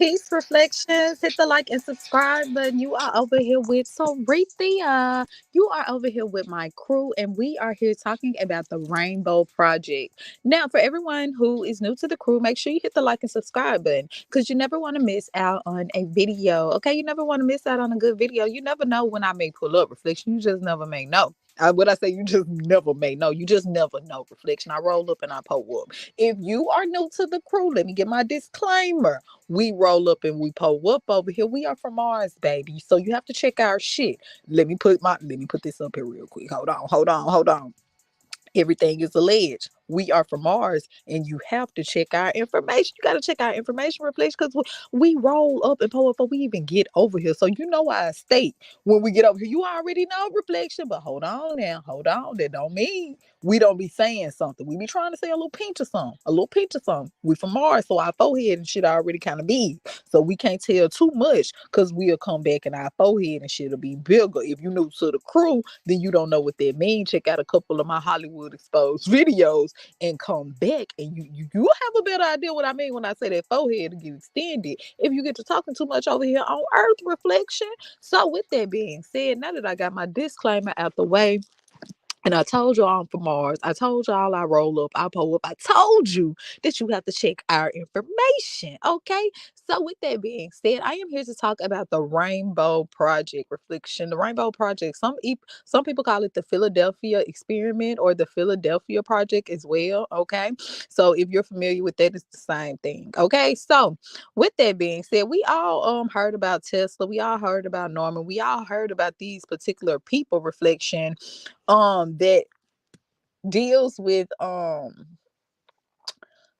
Peace reflections. Hit the like and subscribe button. You are over here with Sorithia. You are over here with my crew, and we are here talking about the Rainbow Project. Now, for everyone who is new to the crew, make sure you hit the like and subscribe button because you never want to miss out on a video. Okay, you never want to miss out on a good video. You never know when I may pull up reflection. You just never may know. What I say, you just never may know. You just never know reflection. I roll up and I pull up. If you are new to the crew, let me get my disclaimer. We roll up and we pull up over here. We are from Mars, baby. So you have to check our shit. Let me put this up here real quick. Hold on. Everything is alleged. We are from Mars, and you have to check our information. You got to check our information reflection because we roll up and pull up before we even get over here. So you know our state when we get over here. You already know reflection, but hold on now, hold on. That don't mean we don't be saying something. We be trying to say a little pinch of something, a little pinch of something. We from Mars, so our forehead and shit already kind of big, so we can't tell too much because we'll come back and our forehead and shit will be bigger. If you new to the crew, then you don't know what that means. Check out a couple of my Hollywood exposed videos and come back, and you have a better idea what I mean when I say that forehead to get extended if you get to talking too much over here on Earth reflection. So with that being said, now that I got my disclaimer out the way, and I told y'all I'm from Mars. I told y'all I roll up, I pull up. I told you that you have to check our information. Okay. So, with that being said, I am here to talk about the Rainbow Project reflection. The Rainbow Project, some people call it the Philadelphia Experiment or the Philadelphia Project as well. Okay. So, if you're familiar with that, it's the same thing. Okay. So, with that being said, we all heard about Tesla. We all heard about Norman. We all heard about these particular people reflection that deals with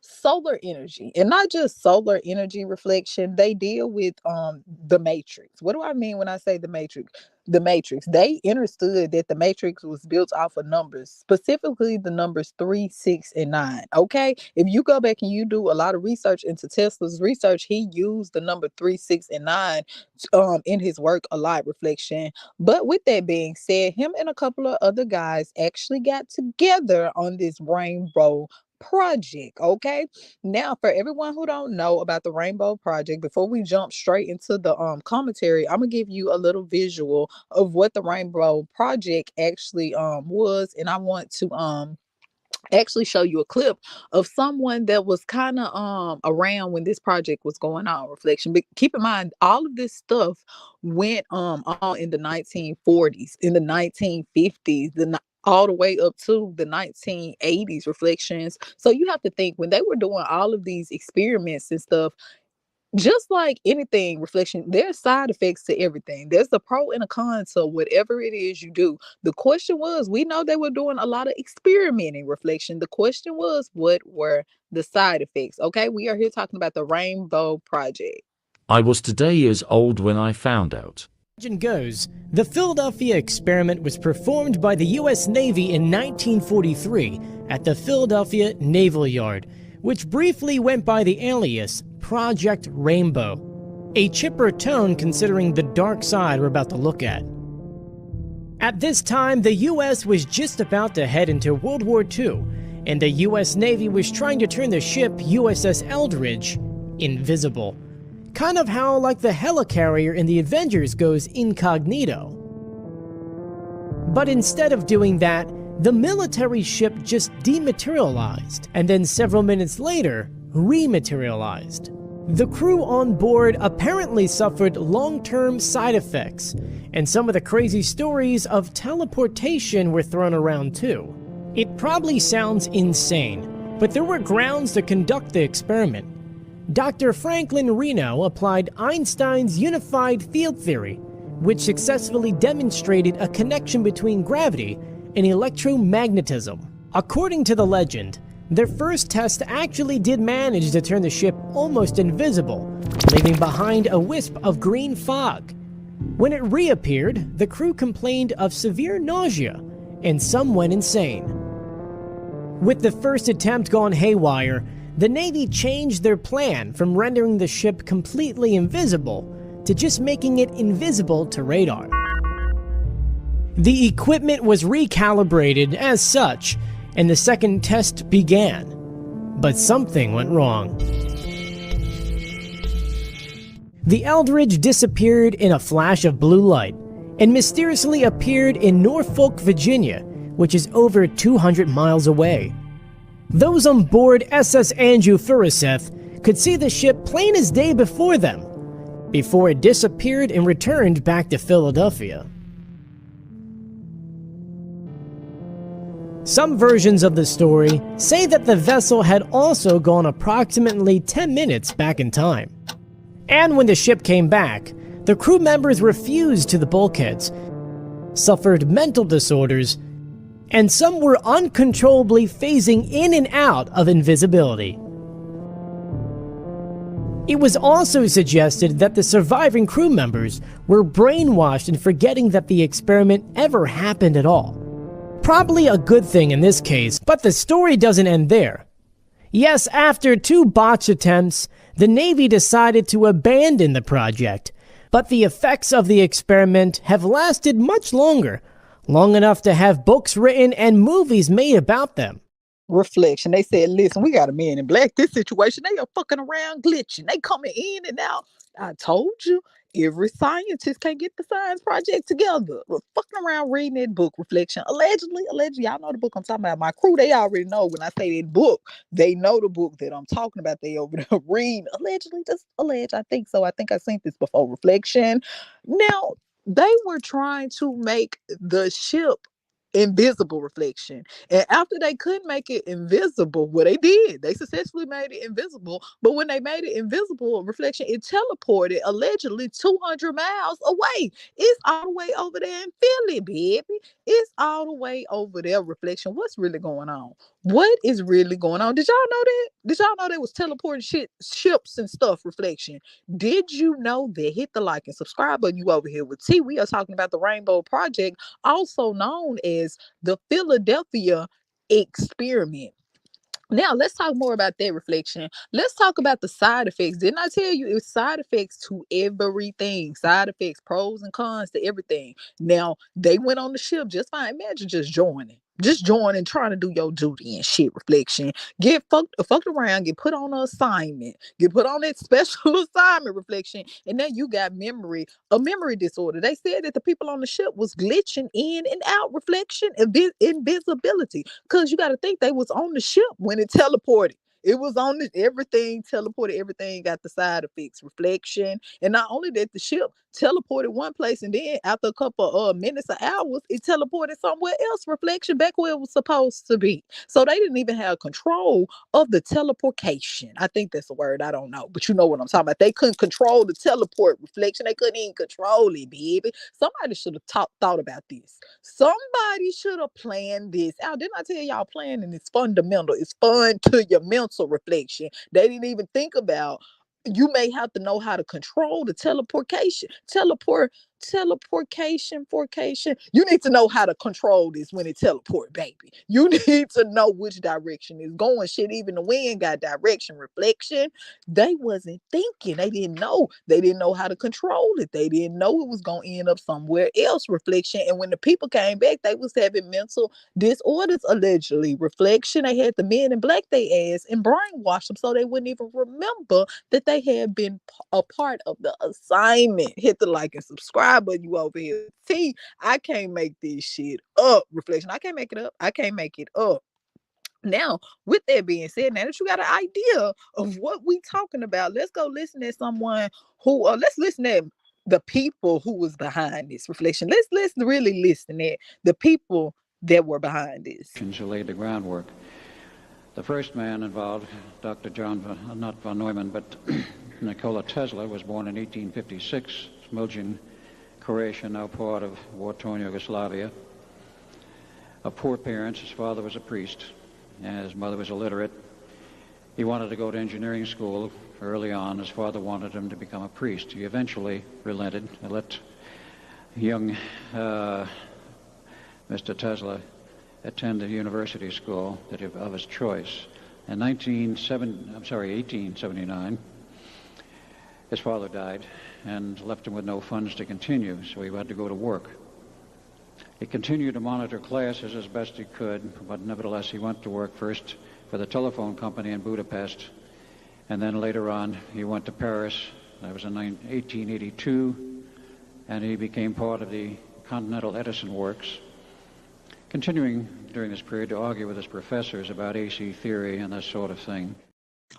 solar energy, and not just solar energy reflection. They deal with the matrix. What do I mean when I say the matrix? The matrix, they understood that the matrix was built off of numbers, specifically the numbers 3, 6, and 9. Okay, if you go back and you do a lot of research into Tesla's research, he used the number 3, 6, and 9 in his work a lot reflection. But with that being said, him and a couple of other guys actually got together on this Rainbow Project. Okay, now for everyone who don't know about the Rainbow Project, before we jump straight into the commentary, I'm gonna give you a little visual of what the Rainbow Project actually was, and I want to actually show you a clip of someone that was kind of around when this project was going on reflection. But keep in mind, all of this stuff went on in the 1940s, in the 1950s, all the way up to the 1980s reflections. So you have to think when they were doing all of these experiments and stuff, just like anything reflection, there's side effects to everything. There's a pro and a con to whatever it is you do. The question was, we know they were doing a lot of experimenting reflection. The question was, what were the side effects? Okay, we are here talking about the Rainbow Project. I was today years old when I found out. Legend goes, the Philadelphia experiment was performed by the U.S. Navy in 1943 at the Philadelphia Naval Yard, which briefly went by the alias Project Rainbow, a chipper tone considering the dark side we're about to look at. At this time, the U.S. was just about to head into World War II, and the U.S. Navy was trying to turn the ship USS Eldridge invisible. Kind of how like the helicarrier in the Avengers goes incognito. But instead of doing that, the military ship just dematerialized, and then several minutes later, rematerialized. The crew on board apparently suffered long-term side effects, and some of the crazy stories of teleportation were thrown around too. It probably sounds insane, but there were grounds to conduct the experiment. Dr. Franklin Reno applied Einstein's unified field theory, which successfully demonstrated a connection between gravity and electromagnetism. According to the legend, their first test actually did manage to turn the ship almost invisible, leaving behind a wisp of green fog. When it reappeared, the crew complained of severe nausea, and some went insane. With the first attempt gone haywire, the Navy changed their plan from rendering the ship completely invisible to just making it invisible to radar. The equipment was recalibrated as such, and the second test began. But something went wrong. The Eldridge disappeared in a flash of blue light and mysteriously appeared in Norfolk, Virginia, which is over 200 miles away. Those on board SS Andrew Furuseth could see the ship plain as day before them, before it disappeared and returned back to Philadelphia. Some versions of the story say that the vessel had also gone approximately 10 minutes back in time. And when the ship came back, the crew members refused to the bulkheads, suffered mental disorders, and some were uncontrollably phasing in and out of invisibility. It was also suggested that the surviving crew members were brainwashed in forgetting that the experiment ever happened at all. Probably a good thing in this case, but the story doesn't end there. Yes, after 2 botched attempts, the Navy decided to abandon the project, but the effects of the experiment have lasted much longer, long enough to have books written and movies made about them. Reflection. They said, listen, we got a man in black. This situation, they are fucking around glitching. They coming in and out. I told you, every scientist can't get the science project together. We're fucking around reading that book, Reflection. Allegedly, y'all know the book I'm talking about. My crew, they already know when I say that book, they know the book that I'm talking about. They over there reading. Allegedly, just alleged. I think so. I think I seen this before, Reflection. Now, they were trying to make the ship invisible, Reflection. And after they couldn't make it invisible, well, they did. They successfully made it invisible. But when they made it invisible, Reflection, it teleported allegedly 200 miles away. It's all the way over there in Philly, baby. It's all the way over there, Reflection. What's really going on? What is really going on? Did y'all know that? Did y'all know they was teleporting ships and stuff, Reflection? Did you know that? Hit the like and subscribe button. You over here with T. We are talking about the Rainbow Project, also known as the Philadelphia experiment. Now, let's talk more about that, Reflection. Let's talk about the side effects. Didn't I tell you it's side effects to everything? Side effects, pros and cons to everything. Now, they went on the ship just fine. Imagine just joining. Just joining, trying to do your duty and shit, Reflection. Get fucked around, get put on an assignment, get put on that special assignment, Reflection. And then you got a memory disorder. They said that the people on the ship was glitching in and out, Reflection, invisibility. Because you got to think they was on the ship when it teleported. It was on everything teleported, everything got the side effects, Reflection. And not only that, the ship teleported one place, and then after a couple of minutes or hours, it teleported somewhere else, Reflection, back where it was supposed to be. So they didn't even have control of the teleportation. I think that's a word, I don't know, but you know what I'm talking about. They couldn't control the teleport, Reflection. They couldn't even control it, baby. Somebody should have thought about this. Somebody should have planned this out. Didn't I tell y'all planning is fundamental? It's fun to your mental, Reflection. They didn't even think about you may have to know how to control the teleportation. You need to know how to control this when it teleport, baby. You need to know which direction it's going. Shit, even the wind got direction, Reflection. They wasn't thinking. They didn't know. They didn't know how to control it. They didn't know it was going to end up somewhere else, Reflection. And when the people came back, they was having mental disorders, allegedly, Reflection. They had the men in black they ass and brainwashed them so they wouldn't even remember that they had been a part of the assignment. Hit the like and subscribe button. You over here. See, I can't make this shit up, Reflection. I can't make it up. I can't make it up. Now, with that being said, now that you got an idea of what we talking about, let's go listen to someone who, let's listen at the people who was behind this, Reflection. Let's really listen at the people that were behind this. Who laid the groundwork. The first man involved, Dr. not von Neumann, but Nikola Tesla, was born in 1856, Smiljan, Croatia, now part of war-torn Yugoslavia. Of poor parents, his father was a priest, and his mother was illiterate. He wanted to go to engineering school early on. His father wanted him to become a priest. He eventually relented and let young Mr. Tesla attend a university school of his choice. In 1879, his father died and left him with no funds to continue, so he had to go to work. He continued to monitor classes as best he could, but nevertheless he went to work first for the telephone company in Budapest, and then later on he went to Paris That was in 1882, and he became part of the Continental Edison Works, continuing during this period to argue with his professors about AC theory and that sort of thing.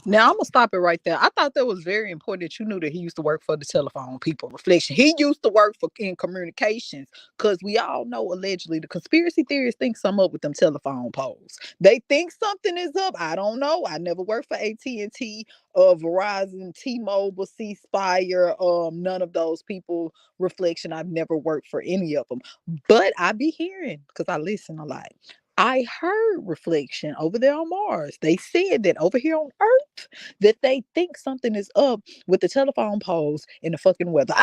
Now I'm gonna stop it right there. I thought that was very important that you knew that he used to work for the telephone people. Reflection. He used to work for in communications because we all know allegedly the conspiracy theorists think something up with them telephone poles. They think something is up. I don't know. I never worked for AT&T, Verizon, T-Mobile, C Spire. None of those people. Reflection. I've never worked for any of them, but I be hearing because I listen a lot. I heard reflection over there on Mars. They said that over here on Earth, that they think something is up with the telephone poles and the fucking weather.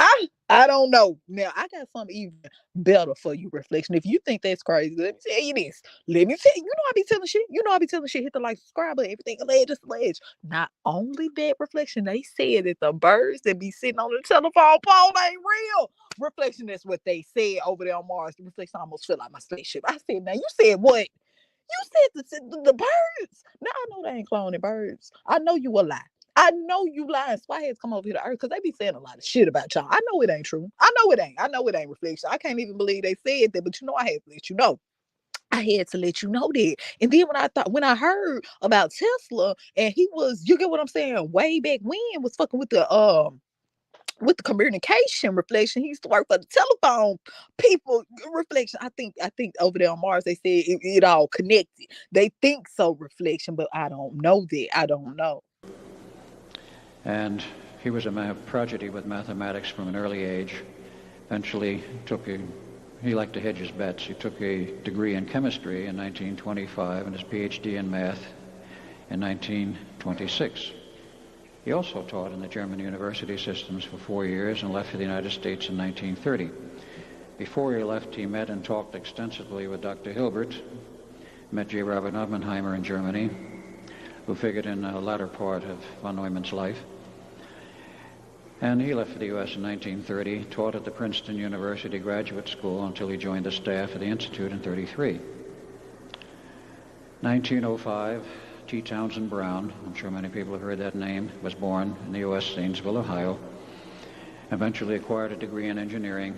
I don't know. Now I got something even better for you, reflection. If you think that's crazy, let me tell you this. Let me tell you, you know I be telling shit. You know I be telling shit. Hit the like, subscribe, but everything alleged is alleged. Not only that, reflection. They said that the birds that be sitting on the telephone pole ain't real. Reflection, that's what they said over there on Mars. The reflection, I almost feel like my spaceship. I said, now you said what? You said the birds. Now I know they ain't cloning birds. I know you a lie. I know you lying. Spyheads come over here to Earth because they be saying a lot of shit about y'all. I know it ain't true. I know it ain't. I know it ain't reflection. I can't even believe they said that, but you know I had to let you know. I had to let you know that. And then when I heard about Tesla and he was, you get what I'm saying, way back when was fucking with the communication reflection. He used to work for the telephone people reflection. I think over there on Mars they said it all connected. They think so reflection, but I don't know that. I don't know. And he was a prodigy with mathematics from an early age. Eventually he liked to hedge his bets. He took a degree in chemistry in 1925 and his PhD in math in 1926. He also taught in the German university systems for 4 years and left for the United States in 1930. Before he left, he met and talked extensively with Dr. Hilbert, met J. Robert Oppenheimer in Germany, who figured in the latter part of von Neumann's life. And he left for the U.S. in 1930, taught at the Princeton University Graduate School until he joined the staff of the Institute in 1933. 1905, T. Townsend Brown, I'm sure many people have heard that name, was born in the U.S. Zanesville, Ohio, eventually acquired a degree in engineering,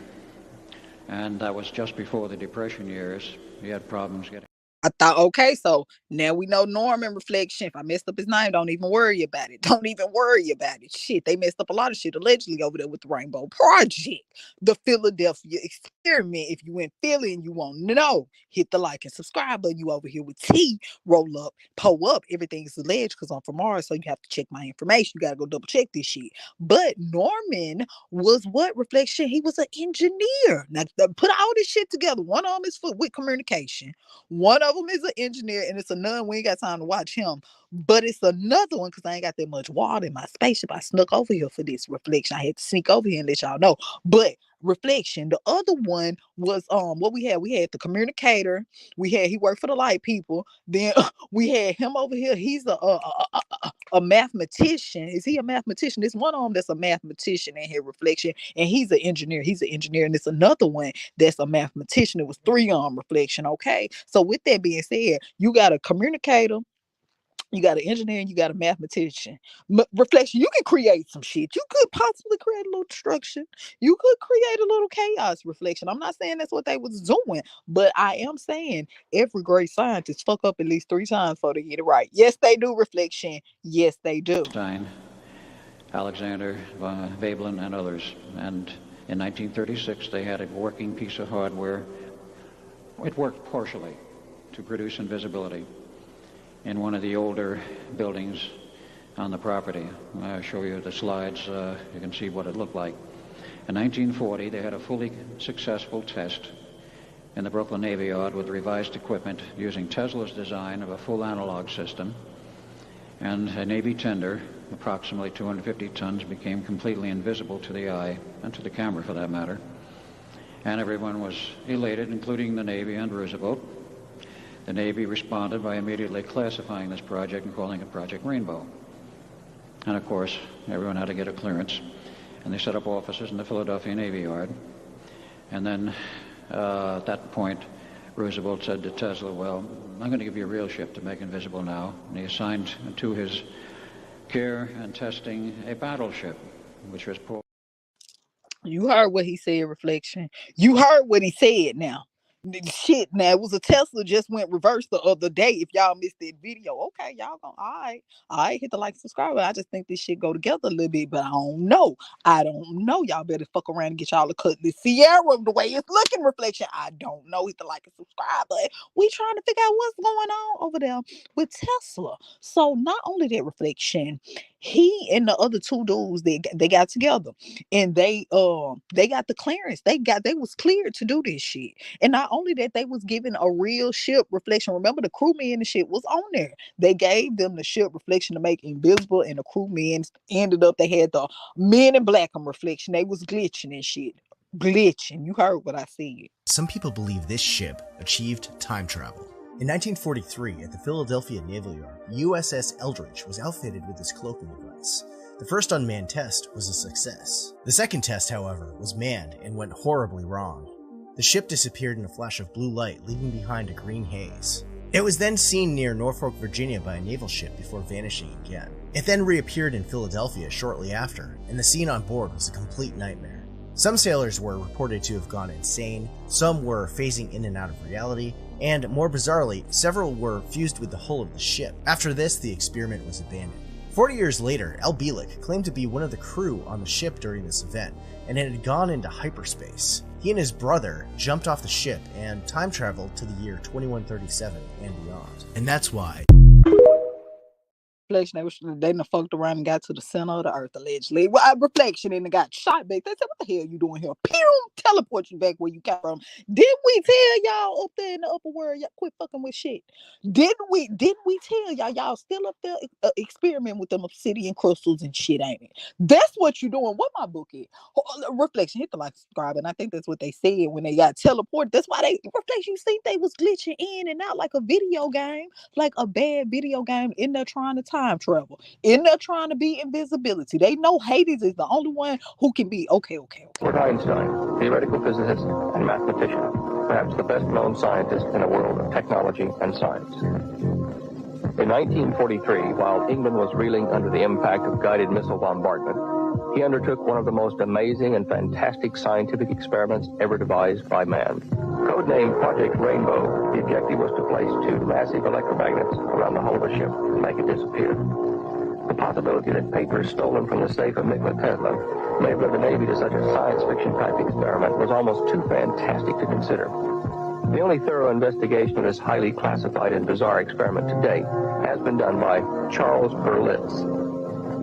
and that was just before the Depression years. He had problems getting... I thought, okay, so now we know Norman reflection. If I messed up his name, don't even worry about it. Don't even worry about it. Shit, they messed up a lot of shit allegedly over there with the Rainbow Project, the Philadelphia experiment. If you in Philly and you want to know, hit the like and subscribe button. You over here with T, roll up, pull up. Everything's alleged because I'm from Mars, so you have to check my information. You got to go double check this shit. But Norman was what reflection? He was an engineer. Now, put all this shit together. One of them is with communication. One of them is an engineer, and it's another. We ain't got time to watch him, but it's another one because I ain't got that much water in my spaceship. I snuck over here for this reflection. I had to sneak over here and let y'all know. But reflection, the other one was what we had. We had the communicator. He worked for the light people. Then we had him over here. He's a mathematician. Is he a mathematician? There's one of them that's a mathematician in here, reflection, and he's an engineer. He's an engineer, and it's another one that's a mathematician. It was three reflection. Okay, so with that being said, you got a communicator, you got an engineer, and you got a mathematician. Reflection, you can create some shit. You could possibly create a little destruction. You could create a little chaos. Reflection. I'm not saying that's what they was doing, but I am saying every great scientist fuck up at least 3 times before they get it right. Yes, they do, reflection. Yes, they do. Einstein, Alexander, Veblen, and others. And in 1936, they had a working piece of hardware. It worked partially to produce invisibility in one of the older buildings on the property. I'll show you the slides. You can see what it looked like. In 1940, they had a fully successful test in the Brooklyn Navy Yard with revised equipment using Tesla's design of a full analog system, and a Navy tender, approximately 250 tons, became completely invisible to the eye, and to the camera for that matter. And everyone was elated, including the Navy and Roosevelt. The Navy responded by immediately classifying this project and calling it Project Rainbow. And of course, everyone had to get a clearance, and they set up offices in the Philadelphia Navy Yard. And then at that point, Roosevelt said to Tesla, well, I'm going to give you a real ship to make invisible now. And he assigned to his care and testing a battleship. which was poor. You heard what he said, Reflection. You heard what he said now. Shit, now it was a Tesla just went reverse the other day. If y'all missed that video, okay, y'all gonna all right, hit the like, subscribe. I just think this shit go together a little bit, but I don't know. I don't know. Y'all better fuck around and get y'all a cut this Sierra the way it's looking, Reflection. I don't know. Hit the like and subscribe, but we trying to figure out what's going on over there with Tesla. So not only that, Reflection, he and the other two dudes they got together and they got the clearance. They was cleared to do this shit. And not only that, they was given a real ship, Reflection. Remember, the crewmen and shit was on there. They gave them the ship, Reflection, to make invisible, and the crewmen ended up, they had the men in black on, Reflection. They was glitching and shit. Glitching. You heard what I said. Some people believe this ship achieved time travel. In 1943, at the Philadelphia Naval Yard, USS Eldridge was outfitted with this cloaking device. The first unmanned test was a success. The second test, however, was manned and went horribly wrong. The ship disappeared in a flash of blue light, leaving behind a green haze. It was then seen near Norfolk, Virginia by a naval ship before vanishing again. It then reappeared in Philadelphia shortly after, and the scene on board was a complete nightmare. Some sailors were reported to have gone insane, some were phasing in and out of reality, and more bizarrely, several were fused with the hull of the ship. After this, the experiment was abandoned. 40 years later, Al Bielek claimed to be one of the crew on the ship during this event, and it had gone into hyperspace. He and his brother jumped off the ship and time traveled to the year 2137 and beyond. And that's why They done fucked around and got to the center of the earth, allegedly. Well, Reflection, and they got shot back. They said, what the hell you doing here? Pew! Teleport you back where you came from. Didn't we tell y'all up there in the upper world, y'all quit fucking with shit? Didn't we tell y'all still up there experiment with them obsidian crystals and shit, ain't it? That's what you doing. What my book is? Reflection, hit the like, subscribe, and I think that's what they said when they got teleported. That's why Reflection, you think they was glitching in and out like a video game, like a bad video game, in there trying to time travel, in there trying to be invisibility. They know Hades is the only one who can be okay. Einstein, theoretical physicist and mathematician, perhaps the best known scientist in a world of technology and science. In 1943, while England was reeling under the impact of guided missile bombardment, he undertook one of the most amazing and fantastic scientific experiments ever devised by man. Codenamed Project Rainbow, the objective was to place two massive electromagnets around the hull of a ship to make it disappear. The possibility that papers stolen from the safe of Nikola Tesla may have led the Navy to such a science fiction type experiment was almost too fantastic to consider. The only thorough investigation of this highly classified and bizarre experiment to date has been done by Charles Berlitz.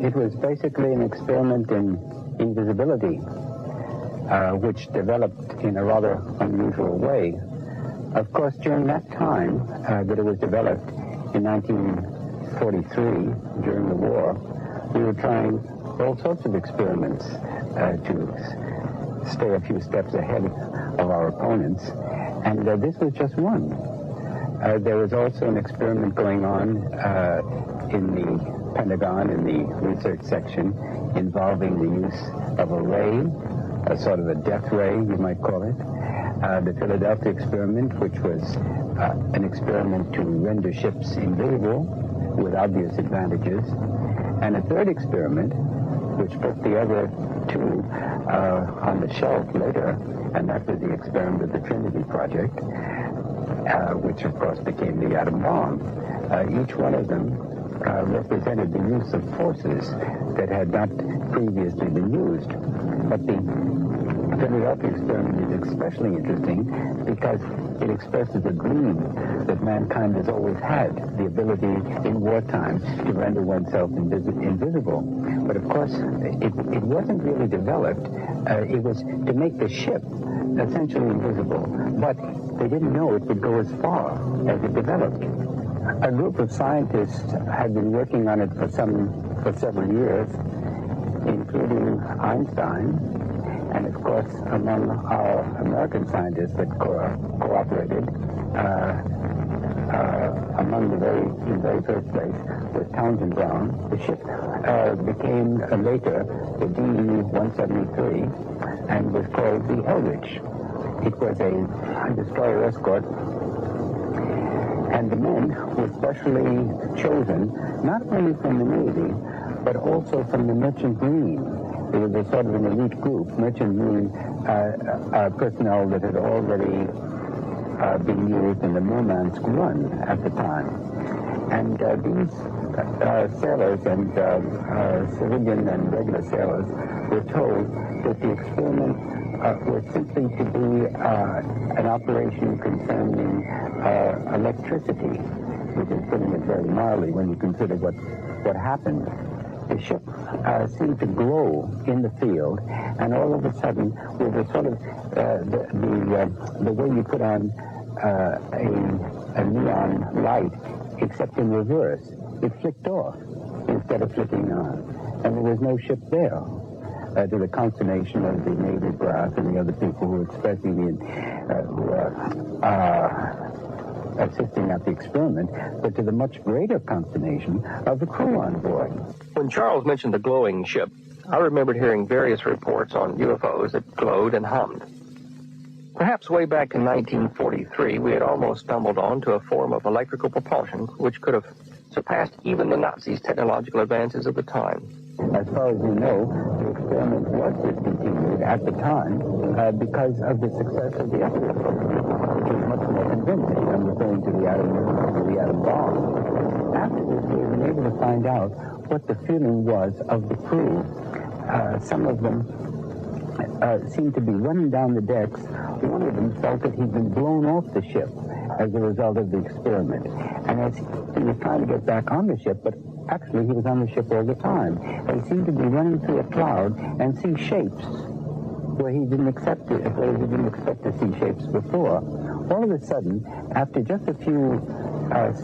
It was basically an experiment in invisibility, which developed in a rather unusual way. Of course, during that time that it was developed in 1943, during the war, we were trying all sorts of experiments to stay a few steps ahead of our opponents, and this was just one. There was also an experiment going on in the Pentagon, in the research section, involving the use of a ray, a sort of a death ray, you might call it. The Philadelphia experiment, which was an experiment to render ships invisible with obvious advantages. And a third experiment, which put the other two on the shelf later, and that was the experiment of the Trinity Project, which of course became the atom bomb. Each one of them represented the use of forces that had not previously been used. But the Philadelphia experiment is especially interesting because it expresses a dream that mankind has always had, the ability in wartime to render oneself invisible. But of course, it wasn't really developed. It was to make the ship essentially invisible, but they didn't know it would go as far as it developed. A group of scientists had been working on it for several years, including Einstein, and of course among our American scientists that cooperated, among the very first place was Townsend Brown. The ship became later the DE-173 and was called the Eldridge. It was a destroyer escort, and the men were specially chosen not only from the Navy but also from the Merchant Marine. It was a sort of an elite group, merchant marine personnel that had already been used in the Murmansk run at the time. And these sailors and civilian and regular sailors were told that the experiment was simply to be an operation concerning electricity, which is putting it very mildly when you consider what happened. The ship seemed to glow in the field, and all of a sudden, with a sort of the way you put on a neon light, except in reverse, it flicked off instead of flicking on, and there was no ship there. To the consternation of the Navy brass and the other people who were assisting at the experiment, but to the much greater consternation of the crew on board. When Charles mentioned the glowing ship, I remembered hearing various reports on UFOs that glowed and hummed. Perhaps way back in 1943, we had almost stumbled onto a form of electrical propulsion which could have surpassed even the Nazis' technological advances of the time. As far as we know, the experiment was discontinued at the time because of the success of the other approach, which was much more convincing. I'm referring to the atom bomb. Afterwards, we were able to find out what the feeling was of the crew. Some of them seemed to be running down the decks. One of them felt that he'd been blown off the ship as a result of the experiment. And as he was trying to get back on the ship, but actually he was on the ship all the time, he seemed to be running through a cloud and see shapes where he didn't expect to see shapes before. All of a sudden, after just a few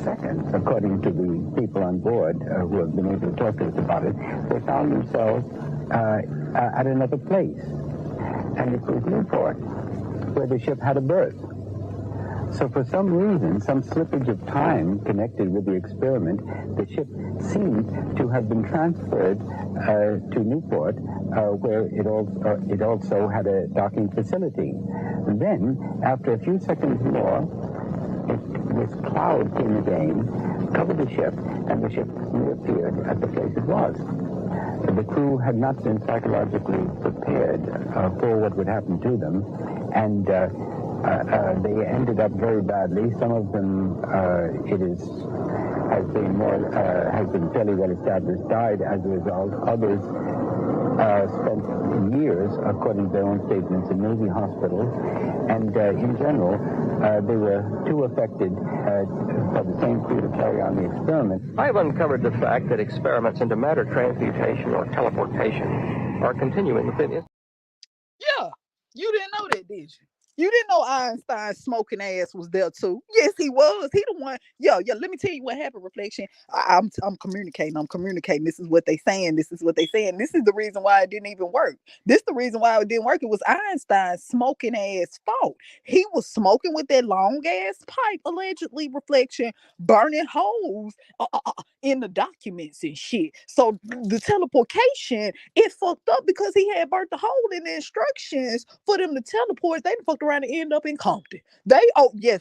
seconds, according to the people on board who have been able to talk to us about it, they found themselves at another place. And it was Newport, where the ship had a berth. So for some reason, some slippage of time connected with the experiment, the ship seemed to have been transferred to Newport, where it also had a docking facility. And then, after a few seconds more, this cloud came again, covered the ship, and the ship reappeared at the place it was. The crew had not been psychologically prepared for what would happen to them, and they ended up very badly. Some of them, has been fairly well established, died as a result. Others spent years, according to their own statements, in Navy hospitals. And in general, they were too affected for the same crew to carry on the experiment. I have uncovered the fact that experiments into matter transmutation or teleportation are continuing within it. Yeah, you didn't know that, did you? You didn't know Einstein's smoking ass was there too. Yes, he was. He the one. Yeah. Let me tell you what happened. Reflection. I'm communicating. This is what they saying. This is the reason why it didn't even work. This the reason why it didn't work. It was Einstein's smoking ass fault. He was smoking with that long ass pipe, allegedly. Reflection, burning holes in the documents and shit. So the teleportation, it fucked up because he had burnt the hole in the instructions for them to teleport. They fucked around and end up in Compton.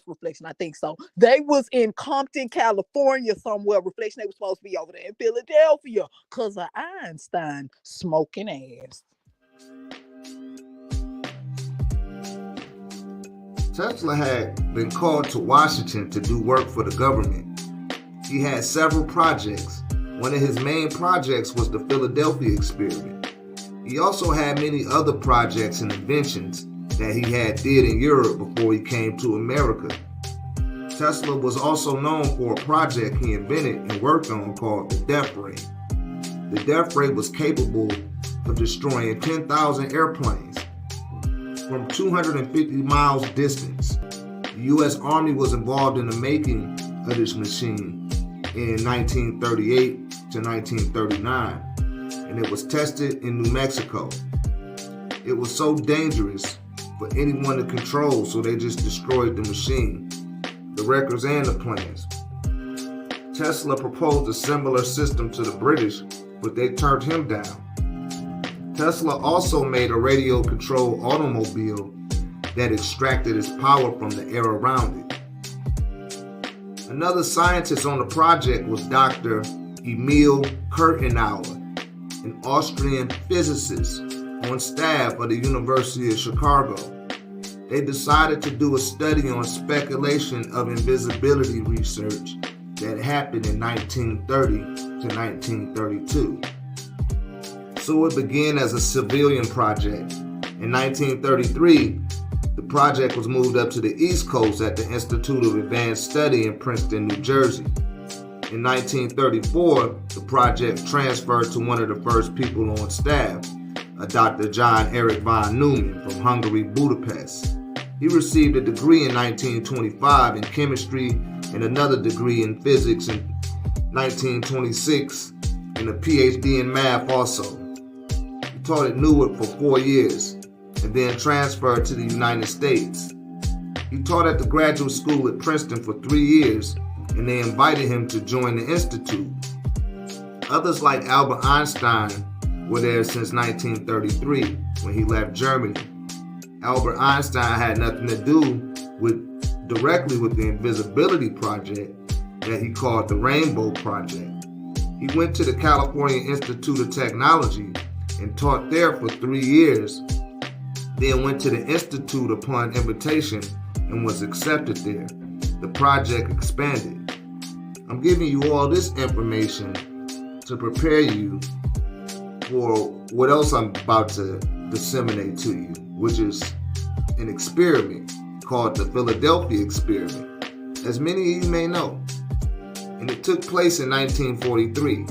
Reflection, I think so. They was in Compton, California somewhere. Reflection, they was supposed to be over there in Philadelphia because of Einstein smoking ass. Tesla had been called to Washington to do work for the government. He had several projects. One of his main projects was the Philadelphia experiment. He also had many other projects and inventions that he had did in Europe before he came to America. Tesla was also known for a project he invented and worked on called the Death Ray. The Death Ray was capable of destroying 10,000 airplanes from 250 miles distance. The U.S. Army was involved in the making of this machine in 1938 to 1939, and it was tested in New Mexico. It was so dangerous for anyone to control, so they just destroyed the machine, the records and the plans. Tesla proposed a similar system to the British, but they turned him down. Tesla also made a radio-controlled automobile that extracted its power from the air around it. Another scientist on the project was Dr. Emil Kurtenauer. an Austrian physicist on staff of the University of Chicago. They decided to do a study on speculation of invisibility research that happened in 1930 to 1932. So it began as a civilian project. In 1933, the project was moved up to the East Coast at the Institute of Advanced Study in Princeton, New Jersey. In 1934, the project transferred to one of the first people on staff, a Dr. John Eric von Neumann from Hungary, Budapest. He received a degree in 1925 in chemistry and another degree in physics in 1926 and a PhD in math also. He taught at Newark for 4 years and then transferred to the United States. He taught at the graduate school at Princeton for 3 years and they invited him to join the institute. Others like Albert Einstein were there since 1933 when he left Germany. Albert Einstein had nothing to do directly with the Invisibility Project that he called the Rainbow Project. He went to the California Institute of Technology and taught there for 3 years, then went to the Institute upon invitation and was accepted there. The project expanded. I'm giving you all this information to prepare you for what else I'm about to disseminate to you, which is an experiment called the Philadelphia Experiment, as many of you may know. And it took place in 1943.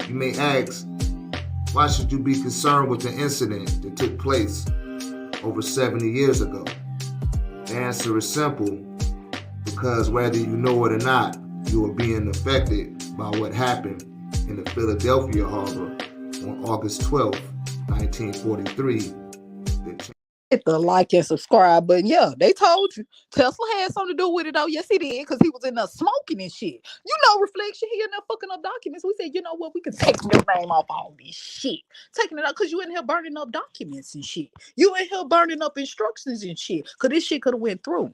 You may ask, why should you be concerned with the incident that took place over 70 years ago? The answer is simple, because whether you know it or not, you are being affected by what happened in the Philadelphia harbor on August 12, 1943. Hit the like and subscribe button. Yeah, they told you. Tesla had something to do with it, though. Yes, he did, because he was in there smoking and shit. You know, Reflection, he in there fucking up documents. We said, you know what, we can take your name off all this shit. Taking it out, because you in here burning up documents and shit. You in here burning up instructions and shit, because this shit could have went through.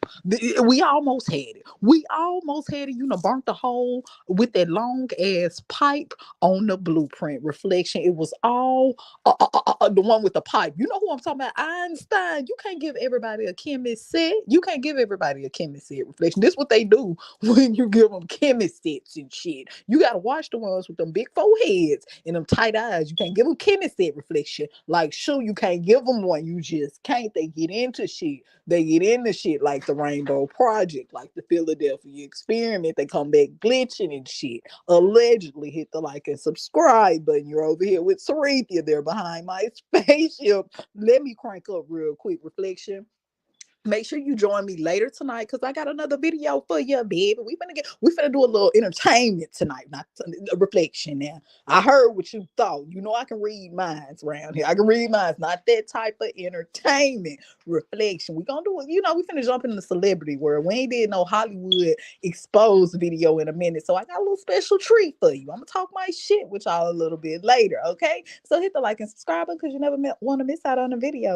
We almost had it. You know, burnt the hole with that long-ass pipe on the blueprint. Reflection, it was all the one with the pipe. You know who I'm talking about? Einstein. You can't give everybody a chemist set. You can't give everybody a chemist set. Reflection. This is what they do when you give them chemist sets and shit. You gotta watch the ones with them big foreheads and them tight eyes. You can't give them chemist set. Reflection. Like, sure, you can't give them one. You just can't. They get into shit. They get into shit like the Rainbow Project, like the Philadelphia Experiment. They come back glitching and shit. Allegedly. Hit the like and subscribe button. You're over here with Sarethia there behind my spaceship. Let me crank up real quick. Reflection. Make sure you join me later tonight, because I got another video for you, baby. We finna do a little entertainment tonight, not a reflection. Now, I heard what you thought. You know I can read minds around here. I can read minds, not that type of entertainment. Reflection. We gonna do it. You know, we finna jump into the celebrity world. We ain't did no Hollywood exposed video in a minute, so I got a little special treat for you. I'm gonna talk my shit with y'all a little bit later, okay? So hit the like and subscribe, because you never want to miss out on a video.